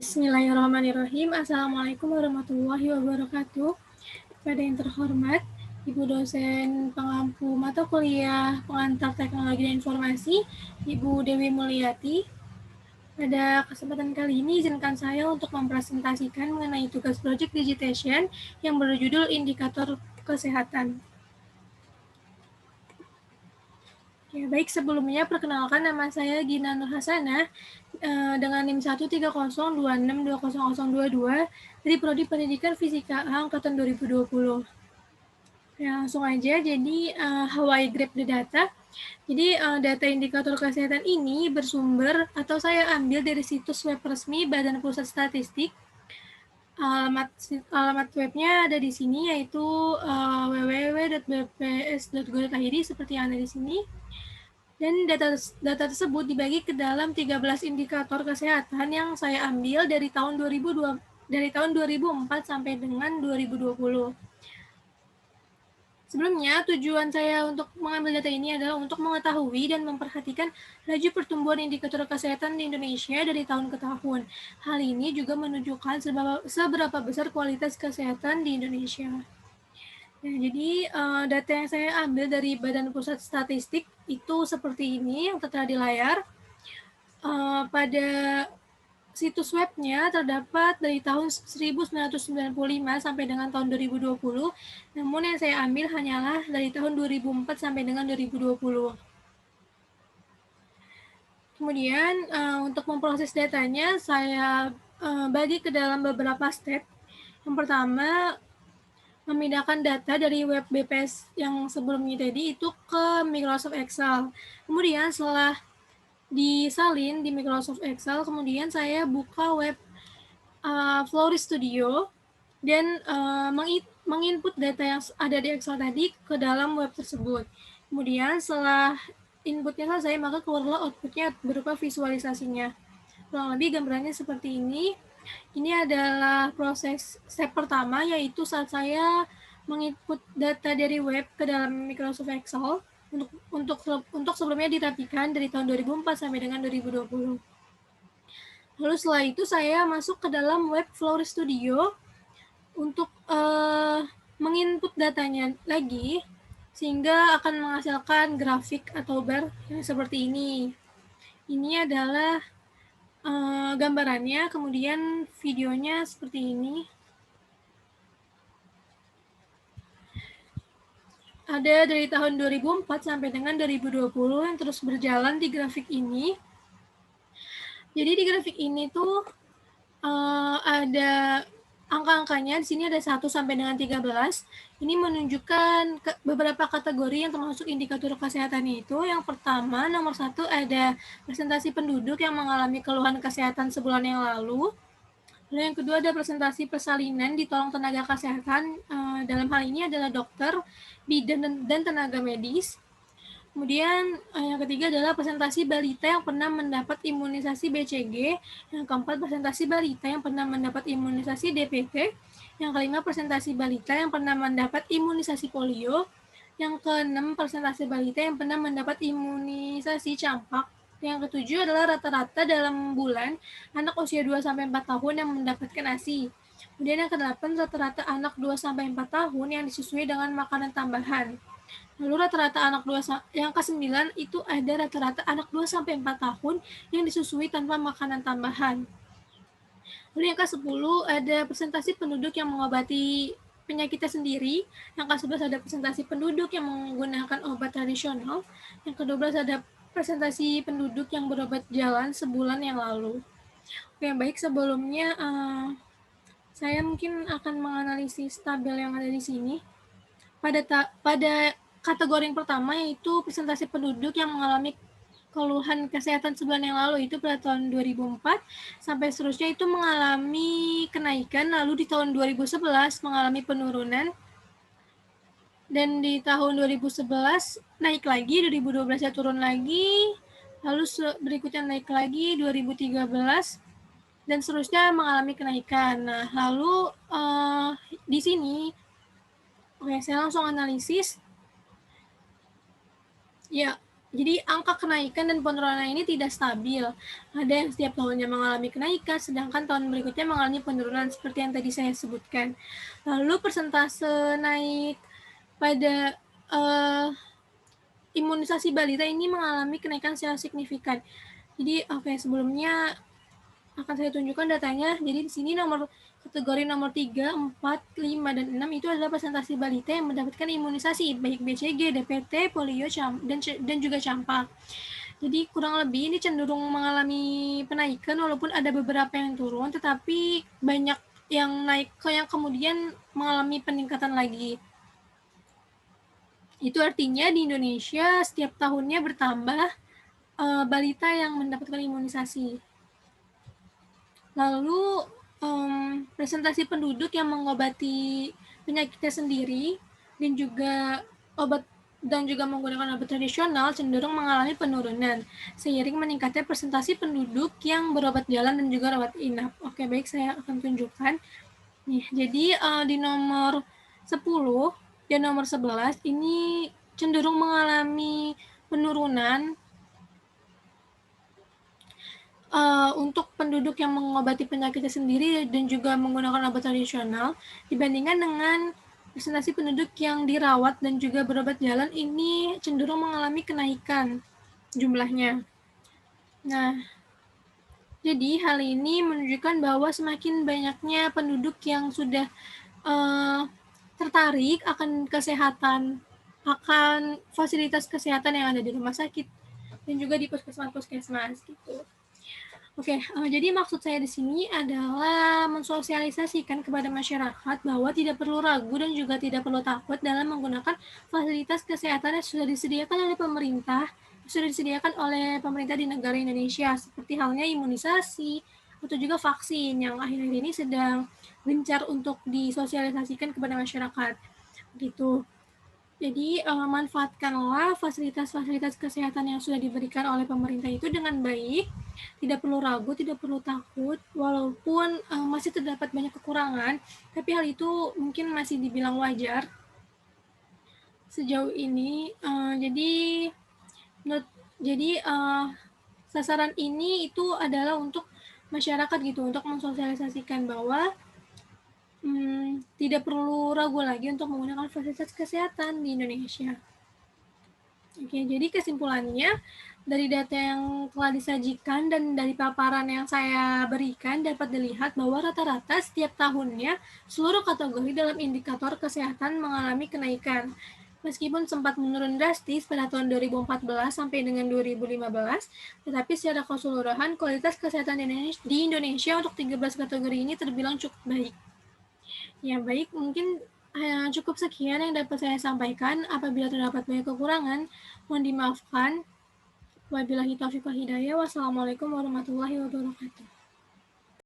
Bismillahirrahmanirrahim. Assalamualaikum warahmatullahi wabarakatuh. Pada yang terhormat, Ibu dosen pengampu mata kuliah pengantar teknologi dan informasi, Ibu Dewi Mulyati. Pada kesempatan kali ini, izinkan saya untuk mempresentasikan mengenai tugas Project Digitation yang berjudul Indikator Kesehatan. Ya, baik, sebelumnya perkenalkan, nama saya Gina Nur Hasanah dengan NIM 13026200022 dari Prodi Pendidikan Fisika A angkatan 2020. Ya, langsung aja. Jadi how I grab the data. Jadi data indikator kesehatan ini bersumber atau saya ambil dari situs web resmi Badan Pusat Statistik. Alamat webnya ada di sini, yaitu www.bps.go.id seperti yang ada di sini. Dan data tersebut dibagi ke dalam 13 indikator kesehatan yang saya ambil dari tahun 2004 sampai dengan 2020. Sebelumnya, tujuan saya untuk mengambil data ini adalah untuk mengetahui dan memperhatikan laju pertumbuhan indikator kesehatan di Indonesia dari tahun ke tahun. Hal ini juga menunjukkan seberapa besar kualitas kesehatan di Indonesia. Nah, jadi data yang saya ambil dari Badan Pusat Statistik itu seperti ini yang tertera di layar. Pada situs webnya terdapat dari tahun 1995 sampai dengan tahun 2020, namun yang saya ambil hanyalah dari tahun 2004 sampai dengan 2020. Kemudian untuk memproses datanya, saya bagi ke dalam beberapa step. Yang pertama, memindahkan data dari web BPS yang sebelumnya tadi itu ke Microsoft Excel. Kemudian setelah disalin di Microsoft Excel, kemudian saya buka web Flowry Studio dan menginput data yang ada di Excel tadi ke dalam web tersebut. Kemudian setelah inputnya selesai, maka keluarlah outputnya berupa visualisasinya. Kurang lebih gambarannya seperti ini. Ini adalah proses step pertama, yaitu saat saya menginput data dari web ke dalam Microsoft Excel untuk sebelumnya dirapikan dari tahun 2004 sampai dengan 2020. Lalu setelah itu saya masuk ke dalam web Flowry Studio untuk menginput datanya lagi, sehingga akan menghasilkan grafik atau bar yang seperti ini. Ini adalah gambarannya, kemudian videonya seperti ini. Ada dari tahun 2004 sampai dengan 2020 yang terus berjalan di grafik ini. Jadi di grafik ini tuh ada angka-angkanya, di sini ada 1 sampai dengan 13. Ini menunjukkan beberapa kategori yang termasuk indikator kesehatan itu. Yang pertama, nomor 1 ada presentasi penduduk yang mengalami keluhan kesehatan sebulan yang lalu. Lalu yang kedua ada presentasi persalinan ditolong tenaga kesehatan, dalam hal ini adalah dokter, bidan, dan tenaga medis. Kemudian yang ketiga adalah presentasi balita yang pernah mendapat imunisasi BCG. Yang keempat, presentasi balita yang pernah mendapat imunisasi DPT. Yang kelima, presentasi balita yang pernah mendapat imunisasi polio. Yang keenam, presentasi balita yang pernah mendapat imunisasi campak. Yang ketujuh adalah rata-rata dalam bulan anak usia 2-4 tahun yang mendapatkan ASI. Kemudian yang kedelapan, rata-rata anak 2-4 tahun yang disusui dengan makanan tambahan. Lalu rata-rata anak 2, yang ke-9 itu ada rata-rata anak 2-4 tahun yang disusui tanpa makanan tambahan. Lalu yang ke-10 ada presentasi penduduk yang mengobati penyakitnya sendiri. Yang ke-11 ada presentasi penduduk yang menggunakan obat tradisional. Yang ke-12 ada presentasi penduduk yang berobat jalan sebulan yang lalu. Oke, baik, sebelumnya saya mungkin akan menganalisis tabel yang ada di sini. Pada kategori yang pertama, yaitu presentasi penduduk yang mengalami keluhan kesehatan sebulan yang lalu, itu pada tahun 2004 sampai seterusnya itu mengalami kenaikan, lalu di tahun 2011 mengalami penurunan, dan di tahun 2011 naik lagi, 2012 ya turun lagi, lalu berikutnya naik lagi 2013, dan seterusnya mengalami kenaikan. Nah, lalu di sini, oke, saya langsung analisis. Ya, Jadi angka kenaikan dan penurunan ini tidak stabil. Ada yang setiap tahunnya mengalami kenaikan, sedangkan tahun berikutnya mengalami penurunan seperti yang tadi saya sebutkan. Lalu persentase naik pada imunisasi balita ini mengalami kenaikan secara signifikan. Jadi sebelumnya akan saya tunjukkan datanya. Jadi di sini kategori nomor 3, 4, 5, dan 6 itu adalah presentasi balita yang mendapatkan imunisasi baik BCG, DPT, polio, dan juga campak. Jadi kurang lebih ini cenderung mengalami penaikan walaupun ada beberapa yang turun, tetapi banyak yang naik yang kemudian mengalami peningkatan lagi. Itu artinya di Indonesia setiap tahunnya bertambah balita yang mendapatkan imunisasi. Lalu presentasi penduduk yang mengobati penyakitnya sendiri dan juga menggunakan obat tradisional cenderung mengalami penurunan seiring meningkatnya presentasi penduduk yang berobat jalan dan juga rawat inap. Oke, baik, saya akan tunjukkan. Nih, jadi di nomor 10 dan nomor 11 ini cenderung mengalami penurunan untuk penduduk yang mengobati penyakitnya sendiri dan juga menggunakan obat tradisional dibandingkan dengan presentasi penduduk yang dirawat dan juga berobat jalan ini cenderung mengalami kenaikan jumlahnya. Nah, jadi hal ini menunjukkan bahwa semakin banyaknya penduduk yang sudah tertarik akan akan fasilitas kesehatan yang ada di rumah sakit dan juga di puskesmas gitu. Oke, jadi maksud saya di sini adalah mensosialisasikan kepada masyarakat bahwa tidak perlu ragu dan juga tidak perlu takut dalam menggunakan fasilitas kesehatan yang sudah disediakan oleh pemerintah di negara Indonesia, seperti halnya imunisasi atau juga vaksin yang akhir-akhir ini sedang gencar untuk disosialisasikan kepada masyarakat. Gitu. Jadi manfaatkanlah fasilitas-fasilitas kesehatan yang sudah diberikan oleh pemerintah itu dengan baik, tidak perlu ragu, tidak perlu takut, walaupun masih terdapat banyak kekurangan, tapi hal itu mungkin masih dibilang wajar sejauh ini. Jadi sasaran ini itu adalah untuk masyarakat gitu, untuk mensosialisasikan bahwa tidak perlu ragu lagi untuk menggunakan fasilitas kesehatan di Indonesia. Oke, jadi kesimpulannya dari data yang telah disajikan dan dari paparan yang saya berikan dapat dilihat bahwa rata-rata setiap tahunnya seluruh kategori dalam indikator kesehatan mengalami kenaikan. Meskipun sempat menurun drastis pada tahun 2014 sampai dengan 2015, tetapi secara keseluruhan kualitas kesehatan di Indonesia untuk 13 kategori ini terbilang cukup baik. Ya baik, mungkin cukup sekian yang dapat saya sampaikan. Apabila terdapat banyak kekurangan, mohon dimaafkan. Wabillahi taufiq wal hidayah. Wassalamualaikum warahmatullahi wabarakatuh.